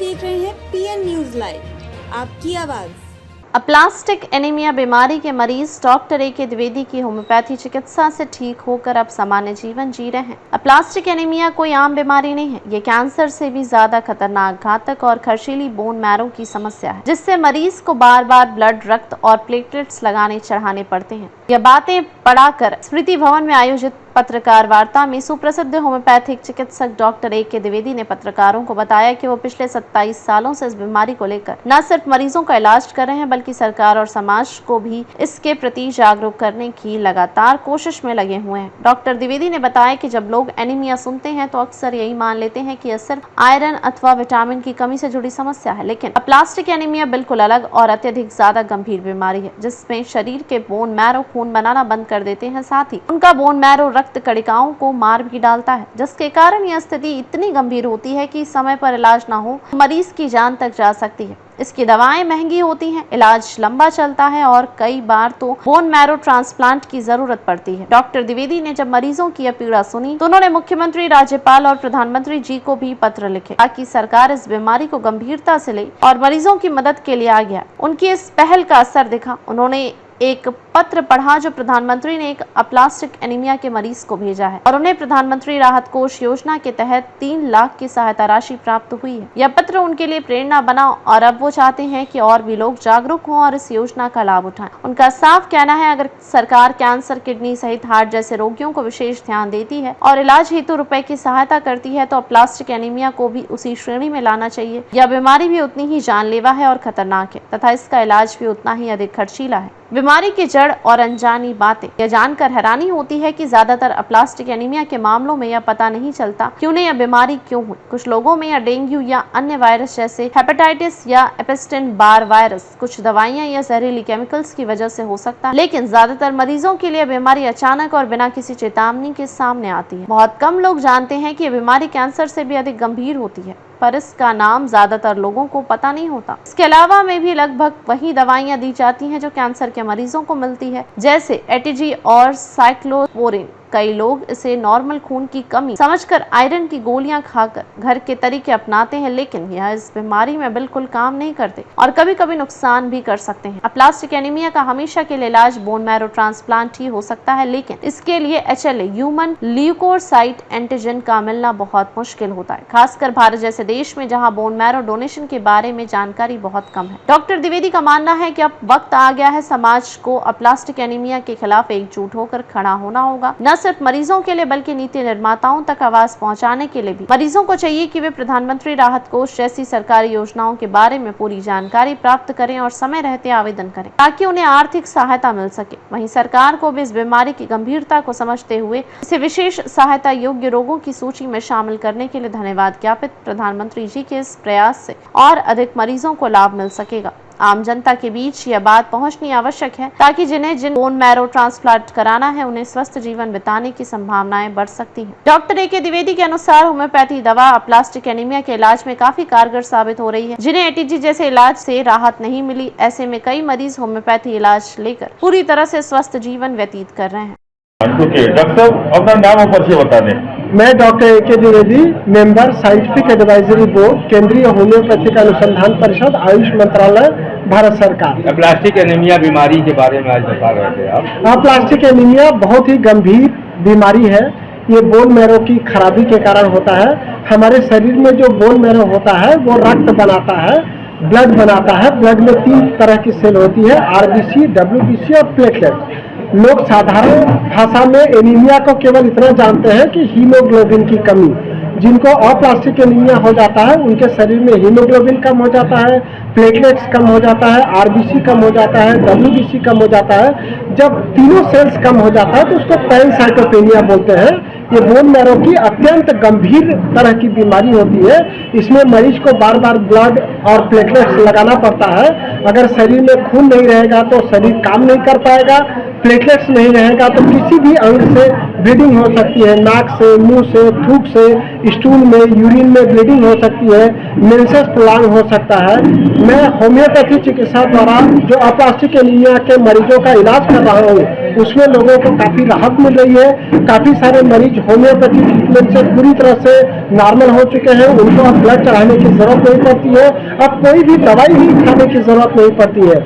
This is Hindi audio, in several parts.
देख रहे हैं पीएन न्यूज लाइव, आपकी आवाज। अप्लास्टिक एनीमिया बीमारी के मरीज डॉक्टर ए के द्विवेदी की होम्योपैथी चिकित्सा से ठीक होकर अब सामान्य जीवन जी रहे हैं। अप्लास्टिक एनीमिया कोई आम बीमारी नहीं है, ये कैंसर से भी ज्यादा खतरनाक, घातक और खर्चीली बोन मैरो की समस्या है, जिससे मरीज को बार बार ब्लड, रक्त और प्लेटलेट्स लगाने चढ़ाने पड़ते हैं। यह बातें पढ़ाकर स्मृति भवन में आयोजित पत्रकार वार्ता में सुप्रसिद्ध होम्योपैथिक चिकित्सक डॉक्टर ए के द्विवेदी ने पत्रकारों को बताया कि वो पिछले 27 सालों से इस बीमारी को लेकर न सिर्फ मरीजों का इलाज कर रहे हैं, बल्कि सरकार और समाज को भी इसके प्रति जागरूक करने की लगातार कोशिश में लगे हुए हैं। डॉक्टर द्विवेदी ने बताया कि जब लोग एनीमिया सुनते हैं तो अक्सर यही मान लेते हैं कि यह सिर्फ आयरन अथवा विटामिन की कमी से जुड़ी समस्या है, लेकिन अप्लास्टिक एनीमिया बिल्कुल अलग और अत्यधिक ज्यादा गंभीर बीमारी है, जिसमें शरीर के बोन मैरो खून बनाना बंद कर देते हैं, साथ ही उनका बोन मैरो रक्त कणिकाओं को मार भी डालता है, जिसके कारण यह स्थिति इतनी गंभीर होती है कि समय पर इलाज न हो मरीज की जान तक जा सकती है। इसकी दवाएं महंगी होती हैं, इलाज लंबा चलता है और कई बार तो बोन मैरो ट्रांसप्लांट की जरूरत पड़ती है। डॉक्टर द्विवेदी ने जब मरीजों की यह पीड़ा सुनी तो उन्होंने मुख्यमंत्री, राज्यपाल और प्रधानमंत्री जी को भी पत्र लिखे ताकि सरकार इस बीमारी को गंभीरता से ले और मरीजों की मदद के लिए आगे आए। उनकी इस पहल का असर दिखा। उन्होंने एक पत्र पढ़ा जो प्रधानमंत्री ने एक अप्लास्टिक एनीमिया के मरीज को भेजा है और उन्हें प्रधानमंत्री राहत कोष योजना के तहत 3 लाख की सहायता राशि प्राप्त हुई है। यह पत्र उनके लिए प्रेरणा बना और अब वो चाहते हैं कि और भी लोग जागरूक हों और इस योजना का लाभ उठाएं। उनका साफ कहना है, अगर सरकार कैंसर, किडनी सहित हार्ट जैसे रोगियों को विशेष ध्यान देती है और इलाज हेतु रुपए की सहायता करती है तो अप्लास्टिक एनीमिया को भी उसी श्रेणी में लाना चाहिए। यह बीमारी भी उतनी ही जानलेवा है और खतरनाक है तथा इसका इलाज भी उतना ही अधिक खर्चीला है। बीमारी की जड़ और अनजानी बातें। यह जानकर हैरानी होती है कि ज्यादातर अप्लास्टिक एनीमिया के मामलों में यह पता नहीं चलता कि उन्हें यह बीमारी क्यों हुई। कुछ लोगों में यह डेंगू या अन्य वायरस जैसे हेपेटाइटिस या एपिस्टिन बार वायरस, कुछ दवाइयां या जहरीली केमिकल्स की वजह से हो सकता है, लेकिन ज्यादातर मरीजों के लिए बीमारी अचानक और बिना किसी चेतावनी के सामने आती है। बहुत कम लोग जानते हैं कि यह बीमारी कैंसर से भी अधिक गंभीर होती है, पर इसका नाम ज्यादातर लोगों को पता नहीं होता। इसके अलावा में भी लगभग वही दवाइयां दी जाती हैं जो कैंसर के मरीजों को मिलती है, जैसे एटीजी और साइक्लोस्पोरिन। कई लोग इसे नॉर्मल खून की कमी समझकर आयरन की गोलियां खाकर घर के तरीके अपनाते हैं, लेकिन यह इस बीमारी में बिल्कुल काम नहीं करते और कभी कभी नुकसान भी कर सकते हैं। अप्लास्टिक एनीमिया का हमेशा के लिए इलाज बोन मैरो ट्रांसप्लांट ही हो सकता है, लेकिन इसके लिए HLA ह्यूमन ल्यूकोसाइट एंटीजन का मिलना बहुत मुश्किल होता है, खासकर भारत जैसे देश में जहां बोन मैरो डोनेशन के बारे में जानकारी बहुत कम है। डॉक्टर द्विवेदी का मानना है कि अब वक्त आ गया है, समाज को अप्लास्टिक एनीमिया के खिलाफ एकजुट होकर खड़ा होना होगा। न सिर्फ मरीजों के लिए बल्कि नीति निर्माताओं तक आवाज पहुंचाने के लिए भी मरीजों को चाहिए कि वे प्रधानमंत्री राहत कोष जैसी सरकारी योजनाओं के बारे में पूरी जानकारी प्राप्त करें और समय रहते आवेदन करें ताकि उन्हें आर्थिक सहायता मिल सके। वहीं सरकार को भी इस बीमारी की गंभीरता को समझते हुए इसे विशेष सहायता योग्य रोगों की सूची में शामिल करने के लिए धन्यवाद ज्ञापित। प्रधानमंत्री जी के इस प्रयास से और अधिक मरीजों को लाभ मिल सकेगा। आम जनता के बीच यह बात पहुंचनी आवश्यक है ताकि जिन बोन मैरो ट्रांसप्लांट कराना है उन्हें स्वस्थ जीवन बिताने की संभावनाएं बढ़ सकती हैं। डॉक्टर ए के द्विवेदी के अनुसार होम्योपैथी दवा अप्लास्टिक एनीमिया के इलाज में काफी कारगर साबित हो रही है। जिन्हें एटीजी जैसे इलाज से राहत नहीं मिली, ऐसे में कई मरीज होम्योपैथी इलाज लेकर पूरी तरह से स्वस्थ जीवन व्यतीत कर रहे हैं। डॉक्टर साहब अपना नाम और परिचय बता दें। मैं डॉक्टर ए के Dwivedi, member scientific advisory board, केंद्रीय होम्योपैथिक अनुसंधान परिषद, आयुष मंत्रालय, भारत सरकार। प्लास्टिक एनीमिया बीमारी के बारे में आज बता रहे थे आप। प्लास्टिक एनीमिया बहुत ही गंभीर बीमारी है। ये बोन मैरो की खराबी के कारण होता है। हमारे शरीर में जो बोन मैरो होता है वो रक्त बनाता है, ब्लड बनाता है। ब्लड में 3 तरह की सेल होती है, RBC, WBC और प्लेटलेट। लोग साधारण भाषा में एनीमिया को केवल इतना जानते हैं कि हीमोग्लोबिन की कमी। जिनको अप्लास्टिक एनीमिया हो जाता है उनके शरीर में हीमोग्लोबिन कम हो जाता है, प्लेटलेट्स कम हो जाता है, RBC कम हो जाता है, WBC कम हो जाता है। जब तीनों सेल्स कम हो जाता है तो उसको पैनसाइटोपेनिया बोलते हैं। ये बोन मैरो की अत्यंत गंभीर तरह की बीमारी होती है। इसमें मरीज को बार बार ब्लड और प्लेटलेट्स लगाना पड़ता है। अगर शरीर में खून नहीं रहेगा तो शरीर काम नहीं कर पाएगा। प्लेटलेट्स नहीं रहेगा तो किसी भी अंग से ब्लीडिंग हो सकती है, नाक से, मुंह से, थूक से, स्टूल में, यूरिन में ब्लीडिंग हो सकती है, मेंसेस प्लान हो सकता है। मैं होम्योपैथी चिकित्सा द्वारा जो अप्लास्टिक एनीमिया के मरीजों का इलाज कर रहा हूँ उसमें लोगों को काफ़ी राहत मिल रही है। काफ़ी सारे मरीज होम्योपैथी ट्रीटमेंट से पूरी तरह से नॉर्मल हो चुके हैं, उनको अब ब्लड चढ़ाने की जरूरत नहीं पड़ती है, अब कोई भी दवाई ही खाने की जरूरत नहीं पड़ती है।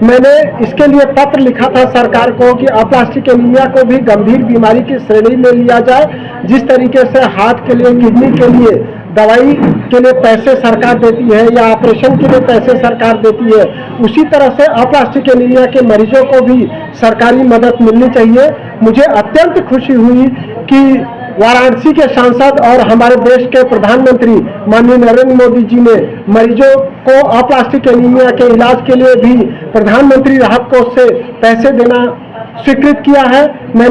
मैंने इसके लिए पत्र लिखा था सरकार को कि अप्लास्टिक एनीमिया को भी गंभीर बीमारी की श्रेणी में लिया जाए। जिस तरीके से हार्ट के लिए, किडनी के लिए दवाई के लिए पैसे सरकार देती है या ऑपरेशन के लिए पैसे सरकार देती है, उसी तरह से अप्लास्टिक एनीमिया के मरीजों को भी सरकारी मदद मिलनी चाहिए। मुझे अत्यंत खुशी हुई कि वाराणसी के सांसद और हमारे देश के प्रधानमंत्री माननीय नरेंद्र मोदी जी ने मरीजों को अप्लास्टिक एनीमिया के इलाज के लिए भी प्रधानमंत्री राहत कोष से पैसे देना स्वीकृत किया है। मैंने